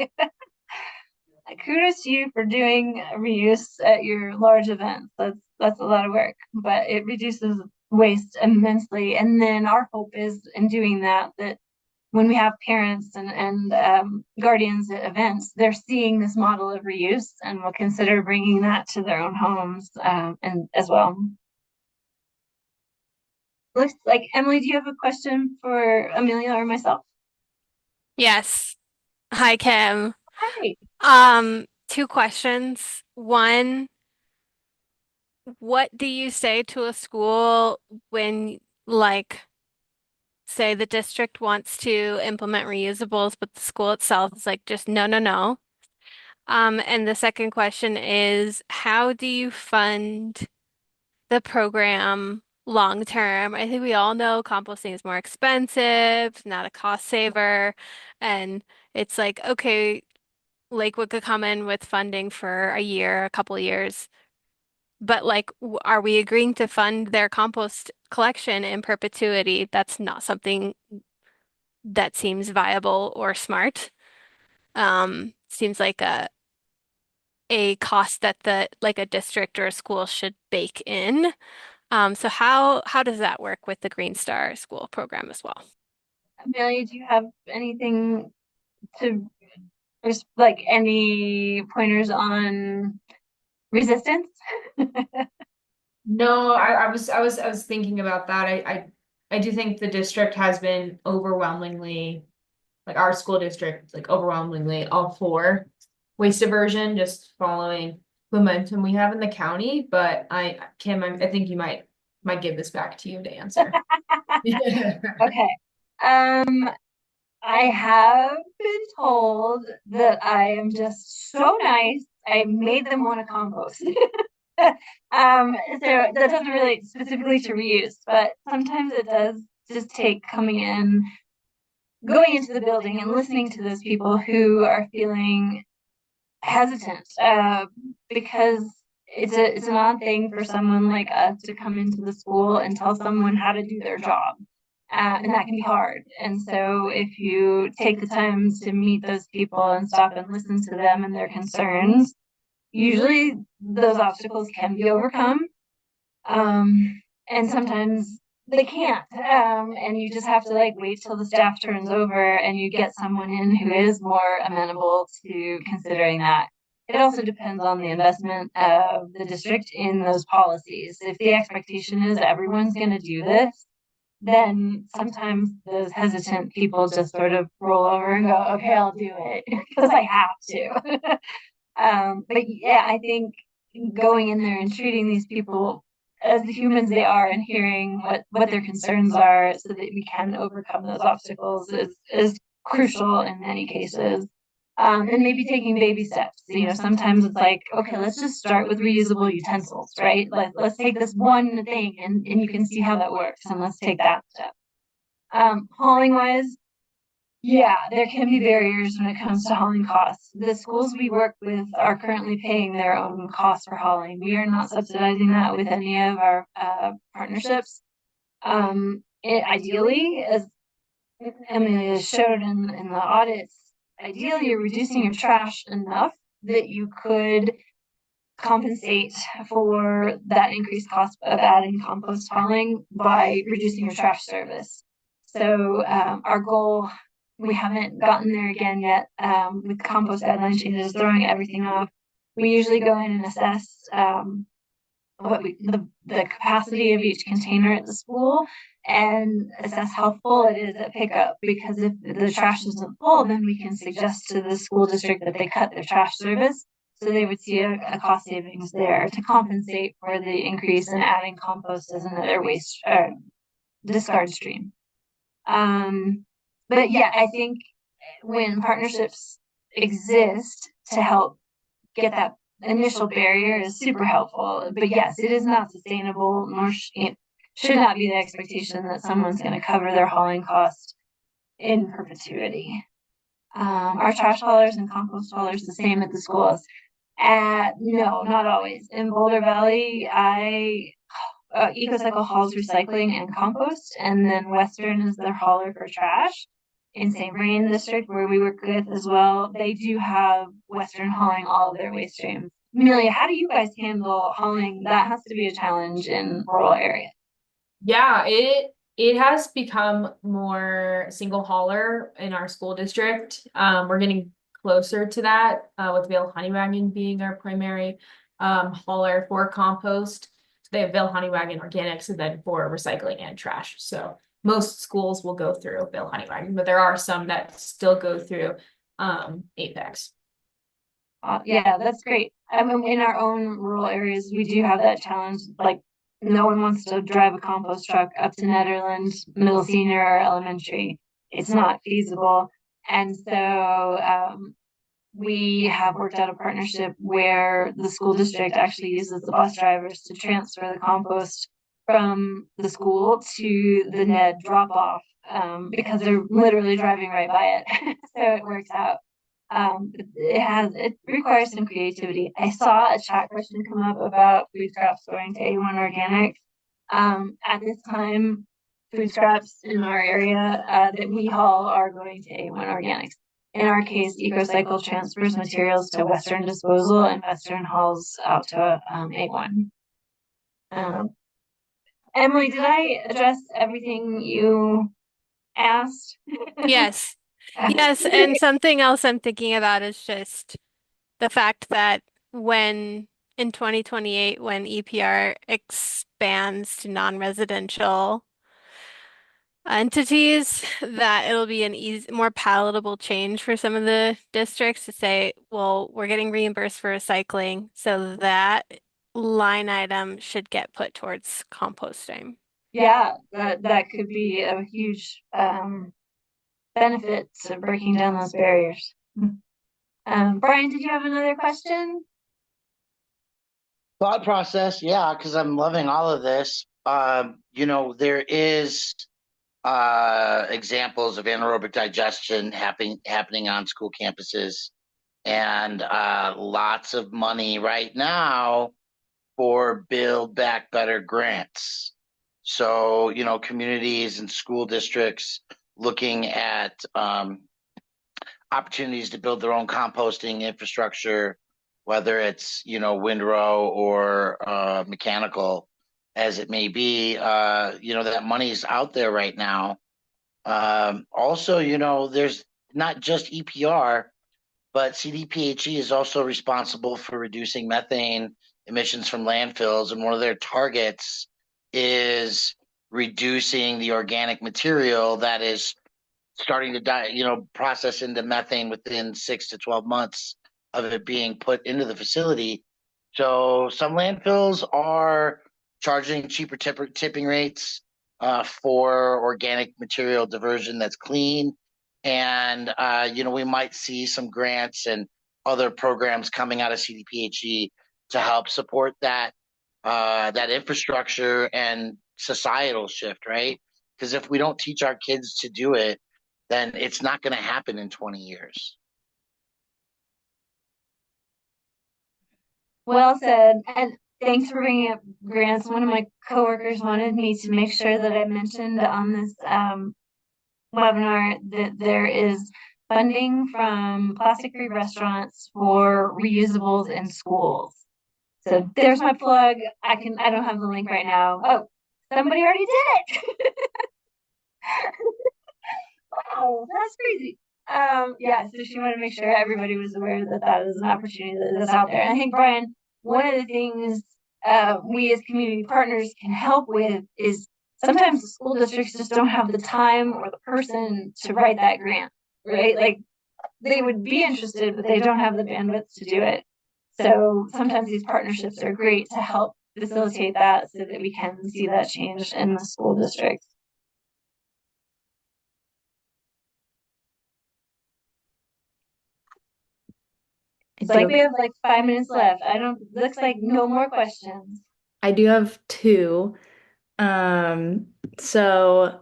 Kudos to you for doing reuse at your large events. That's a lot of work, but it reduces waste immensely. And then our hope is in doing that when we have parents and guardians at events, they're seeing this model of reuse and will consider bringing that to their own homes and as well. Looks like Emily, do you have a question for Amelia or myself? Yes. Hi, Kim. Hi. Two questions. One, what do you say to a school when, like, say the district wants to implement reusables, but the school itself is like, just no, no, no. And the second question is, how do you fund the program long term? I think we all know composting is more expensive, not a cost saver, and it's like, okay, Lakewood could come in with funding for a year, a couple years, but like, are we agreeing to fund their compost collection in perpetuity? That's not something that seems viable or smart. Seems like a cost that the like a district or a school should bake in. So how does that work with the Green Star School program as well? Amelia, do you have anything to just like any pointers on resistance? No, I was thinking about that. I do think the district has been overwhelmingly, like our school district, like overwhelmingly all for waste diversion, just following momentum we have in the county. But Kim, I think you might give this back to you to answer. Yeah. Okay. Um, I have been told that I am just so nice. I made them want to compost. So that doesn't relate specifically to reuse, but sometimes it does just take going into the building and listening to those people who are feeling hesitant, because it's an odd thing for someone like us to come into the school and tell someone how to do their job. And that can be hard. And so if you take the time to meet those people and stop and listen to them and their concerns, usually those obstacles can be overcome. And sometimes they can't. And you just have to like wait till the staff turns over and you get someone in who is more amenable to considering that. It also depends on the investment of the district in those policies. If the expectation is everyone's going to do this, then sometimes those hesitant people just sort of roll over and go, okay, I'll do it because I have to. But yeah, I think going in there and treating these people as the humans they are and hearing what their concerns are so that we can overcome those obstacles is crucial in many cases. And maybe taking baby steps. Sometimes it's like, okay, let's just start with reusable utensils, right? Let's take this one thing and you can see how that works and let's take that step. Hauling wise, yeah, there can be barriers when it comes to hauling costs. The schools we work with are currently paying their own costs for hauling. We are not subsidizing that with any of our partnerships. Ideally, as Emily showed in the audits, ideally you're reducing your trash enough that you could compensate for that increased cost of adding compost hauling by reducing your trash service. So our goal, we haven't gotten there again yet with compost guideline changes, throwing everything off. We usually go in and assess the capacity of each container at the school and assess how full it is at pickup. Because if the trash isn't full, then we can suggest to the school district that they cut their trash service. So they would see a cost savings there to compensate for the increase in adding compost as another waste discard stream. But yeah, I think when partnerships exist to help get that initial barrier is super helpful. But yes, it is not sustainable, nor it should not be the expectation that someone's going to cover their hauling cost in perpetuity. Our trash haulers and compost haulers the same at the schools? No, not always. In Boulder Valley, EcoCycle hauls recycling and compost, and then Western is their hauler for trash. In St. Vrain District, where we work with as well, they do have Western hauling all of their waste streams. Amelia, how do you guys handle hauling? That has to be a challenge in rural areas. Yeah, it has become more single hauler in our school district. We're getting closer to that with Vail Honeywagon being our primary hauler for compost. So they have Vail Honeywagon Organics and then for recycling and trash. So most schools will go through Vail Honeywagon, but there are some that still go through Apex. Yeah, that's great. I mean, in our own rural areas, we do have that challenge. Like, no one wants to drive a compost truck up to Netherland, middle senior or elementary. It's not feasible. And so we have worked out a partnership where the school district actually uses the bus drivers to transfer the compost from the school to the NED drop off because they're literally driving right by it. So it works out. It requires some creativity. I saw a chat question come up about food scraps going to A1 Organics. At this time, food scraps in our area that we haul are going to A1 Organics. In our case, EcoCycle transfers materials to Western Disposal and Western hauls out to A1. Emily, did I address everything you asked? Yes. Yes, and something else I'm thinking about is just the fact that when in 2028, when EPR expands to non-residential entities, that it'll be an easy, more palatable change for some of the districts to say, well, we're getting reimbursed for recycling, so that line item should get put towards composting. Yeah, that could be a huge benefit to breaking down those barriers. Brian, did you have another question? Thought process, yeah, because I'm loving all of this. There is examples of anaerobic digestion happening on school campuses, and lots of money right now for Build Back Better grants. So, communities and school districts looking at opportunities to build their own composting infrastructure, whether it's, windrow or mechanical, as it may be. That money is out there right now. Also, there's not just EPR, but CDPHE is also responsible for reducing methane emissions from landfills, and one of their targets is reducing the organic material that is starting to die, process into methane within 6 to 12 months of it being put into the facility. So some landfills are charging cheaper tipping rates for organic material diversion that's clean. And, we might see some grants and other programs coming out of CDPHE to help support that infrastructure and societal shift, right? Because if we don't teach our kids to do it, then it's not going to happen in 20 years. Well said. And thanks for bringing up grants. One of my coworkers wanted me to make sure that I mentioned on this webinar that there is funding from plastic-free restaurants for reusables in schools. So there's my plug. I don't have the link right now. Oh, somebody already did it. Wow, that's crazy. Yeah, so she wanted to make sure everybody was aware that that is an opportunity that's out there. And I think, Brian, one of the things we as community partners can help with is sometimes the school districts just don't have the time or the person to write that grant, right? Like they would be interested, but they don't have the bandwidth to do it. So sometimes these partnerships are great to help facilitate that so that we can see that change in the school districts. It's like we have like 5 minutes left. Looks like no more questions. I do have two. So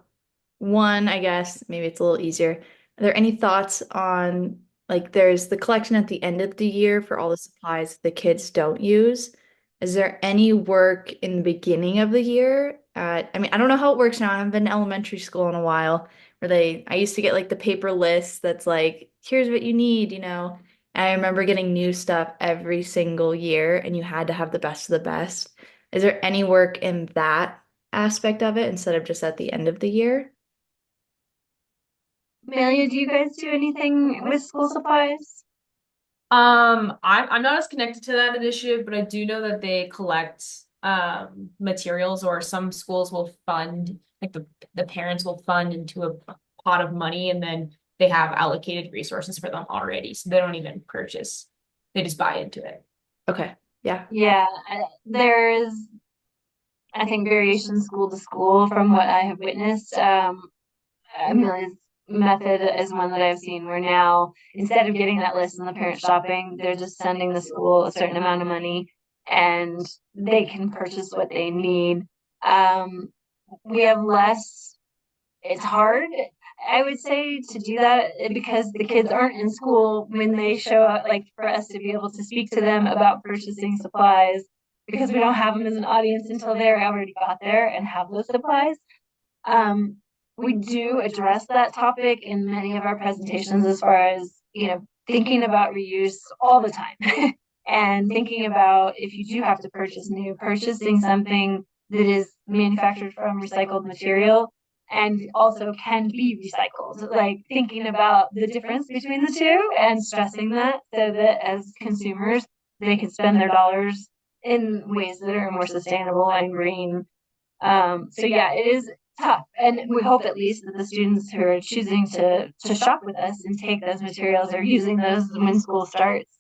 one, I guess, maybe it's a little easier. Are there any thoughts on like there's the collection at the end of the year for all the supplies the kids don't use? Is there any work in the beginning of the year? I mean, I don't know how it works now. I haven't been to elementary school in a while where I used to get like the paper list that's like, here's what you need, you know. And I remember getting new stuff every single year, and you had to have the best of the best. Is there any work in that aspect of it instead of just at the end of the year? Amelia, do you guys do anything with school supplies? I'm not as connected to that initiative, but I do know that they collect materials, or some schools will fund, like the parents will fund into a pot of money, and then they have allocated resources for them already. So they don't even purchase. They just buy into it. Okay. Yeah. Yeah, there's, I think, variation school to school from what I have witnessed. Amelia's method is one that I've seen where now, instead of getting that list and the parent shopping, they're just sending the school a certain amount of money and they can purchase what they need. Um, we have less, it's hard, I would say, to do that because the kids aren't in school when they show up, like for us to be able to speak to them about purchasing supplies because we don't have them as an audience until they're already got there and have those supplies. Um, we do address that topic in many of our presentations as far as, thinking about reuse all the time and thinking about if you do have to purchase new, purchasing something that is manufactured from recycled material and also can be recycled, like thinking about the difference between the two and stressing that so that as consumers, they can spend their dollars in ways that are more sustainable and green. So yeah, it is tough, and we hope at least that the students who are choosing to shop with us and take those materials are using those when school starts.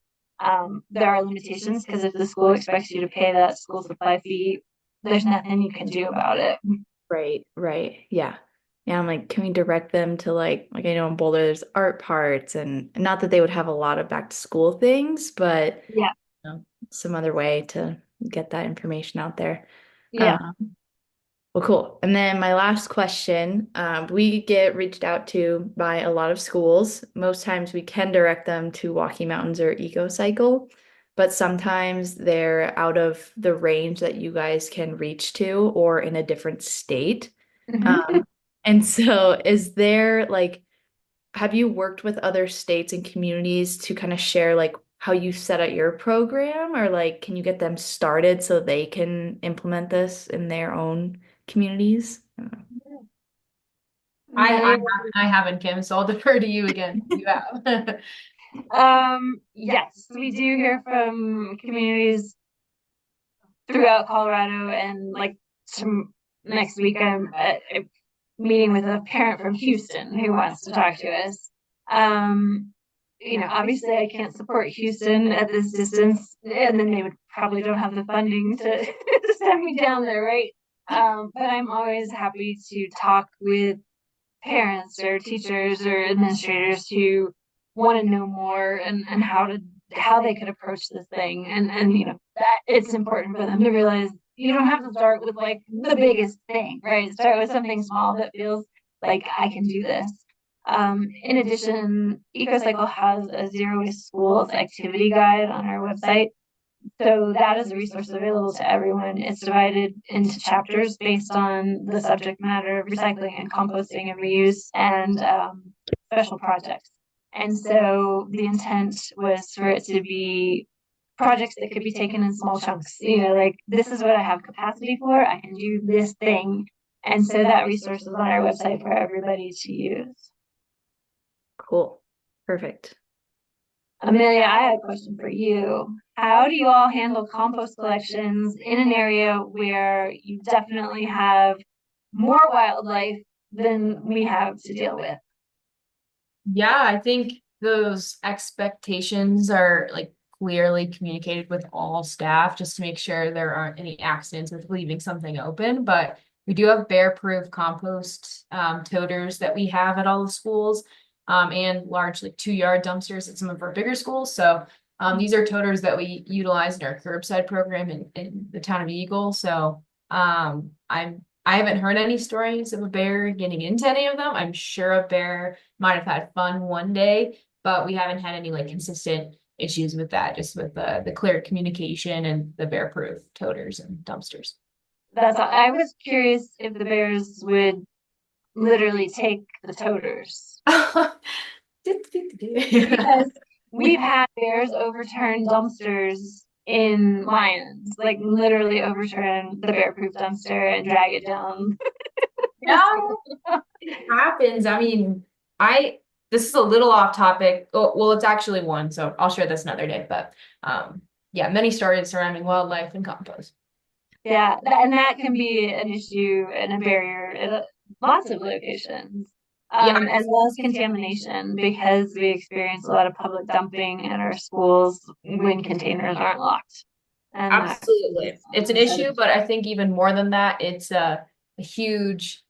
There are limitations because if the school expects you to pay that school supply fee, there's nothing you can do about it. Right, right. Yeah. Yeah, I'm like, can we direct them to like I know in Boulder there's art parts and not that they would have a lot of back to school things, but Yeah, some other way to get that information out there. yeah. Um, well, cool. And then my last question, we get reached out to by a lot of schools. Most times we can direct them to Walkie Mountains or EcoCycle, but sometimes they're out of the range that you guys can reach to or in a different state. Mhm. Um, and so is there like, have you worked with other states and communities to kind of share like how you set up your program or like can you get them started so they can implement this in their own communities? I Amelia, I haven't, Kim, so I'll defer to you again. You have. yes, we do hear from communities throughout Colorado, and like next week I'm at a meeting with a parent from Houston who wants to talk to us. Um, obviously I can't support Houston at this distance, and then they would probably don't have the funding to, to send me down there, right? But I'm always happy to talk with parents or teachers or administrators who want to know more and how they could approach this thing and that it's important for them to realize you don't have to start with like the biggest thing, right? Start with something small that feels like I can do this. In addition, EcoCycle has a zero waste schools activity guide on our website, so that is a resource available to everyone. It's divided into chapters based on the subject matter of recycling and composting and reuse and special projects. And so the intent was for it to be projects that could be taken in small chunks. Like this is what I have capacity for. I can do this thing. And so that resource is on our website for everybody to use. Cool. Perfect. Amelia, I had a question for you. How do you all handle compost collections in an area where you definitely have more wildlife than we have to deal with? Yeah, I think those expectations are like clearly communicated with all staff just to make sure there aren't any accidents with leaving something open. But we do have bear-proof compost toters that we have at all the schools, and large like 2-yard dumpsters at some of our bigger schools. So these are toters that we utilize in our curbside program in the town of Eagle. So I'm I haven't heard any stories of a bear getting into any of them. I'm sure a bear might have had fun one day, but we haven't had any like consistent issues with that, just with the clear communication and the bear-proof toters and dumpsters. That's all. I was curious if the bears would literally take the toters because we've had bears overturn dumpsters in Lions, like literally overturn the bear-proof dumpster and drag it down. Yeah, it happens. I mean, I this is a little off topic. Oh, well, it's actually one, so I'll share this another day. But yeah, many stories surrounding wildlife and compost. Yeah, and that can be an issue and a barrier at lots of locations, Yeah, as well as contamination because we experience a lot of public dumping at our schools when containers aren't locked. And that absolutely. It's an issue, but I think even more than that, it's a huge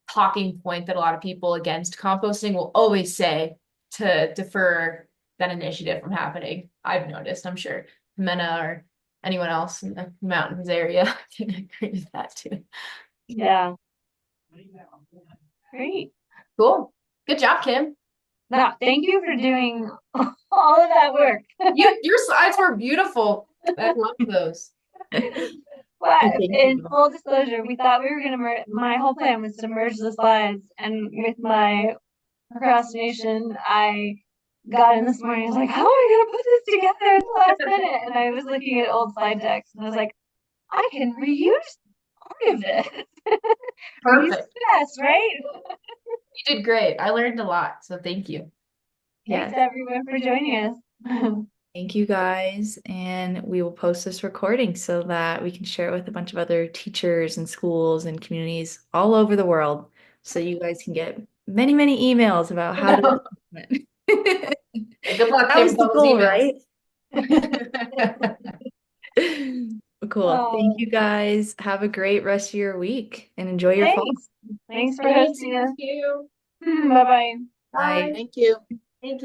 talking point that a lot of people against composting will always say to defer that initiative from happening. I've noticed, I'm sure Mena or anyone else in the mountains area can agree with that too. Yeah, great. Cool. Good job, Kim. Now, thank you for doing all of that work. Your slides were beautiful. I love those. Well, Thank in you. full disclosure, we thought we were gonna my whole plan was to merge the slides, and with my procrastination, I got in this morning. I was like, "How am I gonna put this together at the last minute?" And I was looking at old slide decks, and I was like, "I can reuse part of this. Reuse is Perfect. best, right?" You did great. I learned a lot, so thank you. Thanks Yes. everyone for joining us. Thank you guys. And we will post this recording so that we can share it with a bunch of other teachers and schools and communities all over the world. So you guys can get many, many emails about how to implement. Good luck, That Kim, was with the all those goal, emails. right? Cool. Thank you guys. Have a great rest of your week and enjoy your fall. Thanks. Thanks for Thank hosting us. you. Bye bye. Bye. Thank you. Thank you.